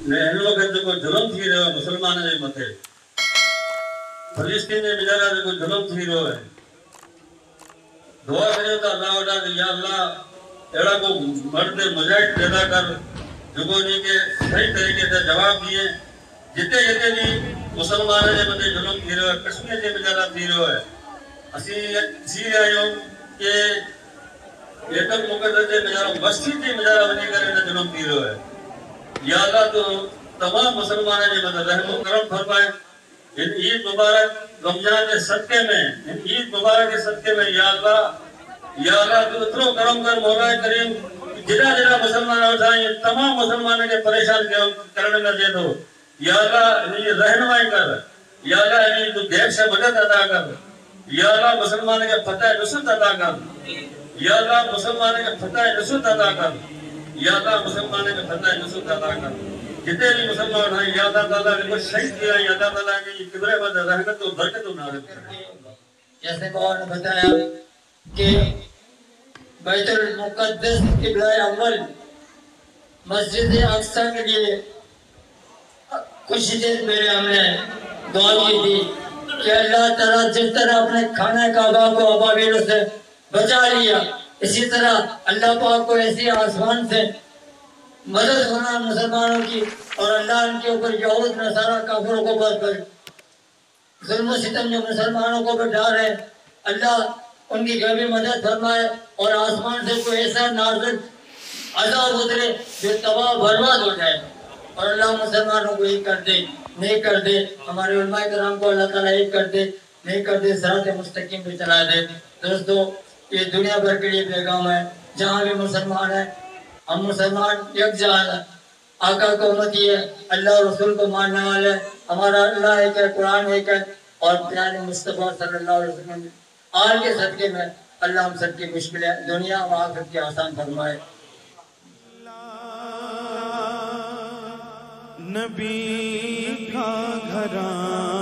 हिन वक़्तु जेको जुल्म थी रहियो आहे मुस्लमान जे मथे, फलस्तीन जे वीचारा जेको जुल्म थी रहियो आहे, दुआ करियो त अल्लाह वॾा कि या अल्लाह अहिड़ा को मर्द मुजाहिद पैदा कर जेको इनखे सही तरीक़े सां जवाब ॾिए। जिते जिते भी मुसलमान जे मथे जुल्म थी रहियो आहे, कश्मीर जे वीचारा थी रहियो आहे, असीं ॾिसी रहिया आहियूं कि बैतुल मुक़द्दस जे वीचारा मस्जिद जे वीचारा वञी करे हिन जुल्म थी रहियो आहे। या अल्लाह तो तमाम मुसलमान जे मथे रहम करम फरमाए। इन ईद मुबारक रमजान के सदके में, इन ईद मुबारक के सदके में या अल्लाह तू इतनो करम कर मौला करीम, जिना जिना मुसलमान वठा ये तमाम मुसलमान के परेशान करने में दे दो। या अल्लाह इनकी रहनुमाई कर, या अल्लाह इनकी तू गैर से मदद अदा कर, या अल्लाह मुसलमान के फतह नुसरत अदा कर, या अल्लाह मुसलमान के फतह नुसरत अदा कर, या अल्लाह मुसलमान के फतह नुसरत अदा कर। जितने भी मुसलमान हैं या अल्लाह ताला इनको शहीद किया, या अल्लाह ताला की किबरे में रहमत और बरकत नाज़िल करे। जैसे बाबा ने बताया कि बैतुल मुक़द्दस क़िबला अव्वल मस्जिद अक़सा के लिए कुछ देर पहले हमने दुआ की थी कि अल्लाह ताला जिस तरह अपने खाने काबा को अबाबिलों से बचा लिया, इसी तरह अल्लाह पाक को ऐसी आसमान से मदद होना मुसलमानों की, और अल्लाह इनके ऊपर यहूद नसारा काफिरों को बहुत जुल्म सितम जो मुसलमानों को बैठा रहे, अल्लाह उनकी गैबी मदद फरमाए और आसमान से कोई ऐसा नाज़िल अज़ाब उतरे जो तबाह बर्बाद हो जाए, और अल्लाह मुसलमानों को एक कर दे, नेक कर दे, हमारे उलमा कराम को अल्लाह ताला एक कर दे, नेक कर दे, सिरात मुस्तकीम पे चला दे। दोस्तों, ये दुनिया भर के लिए पैगाम है, जहाँ भी मुसलमान है, हम मुसलमान यकजा है, आका को उम्मती है, अल्लाह रसूल को मानने वाले, हमारा अल्लाह एक है, कुरान एक है, और प्यारे मुस्तफ़ा सल्लल्लाहु अलैहि वसल्लम आल के सदके में अल्लाह हम सबकी मुश्किलें दुनिया व आखिरत की आसान फरमाए। नबी का घराना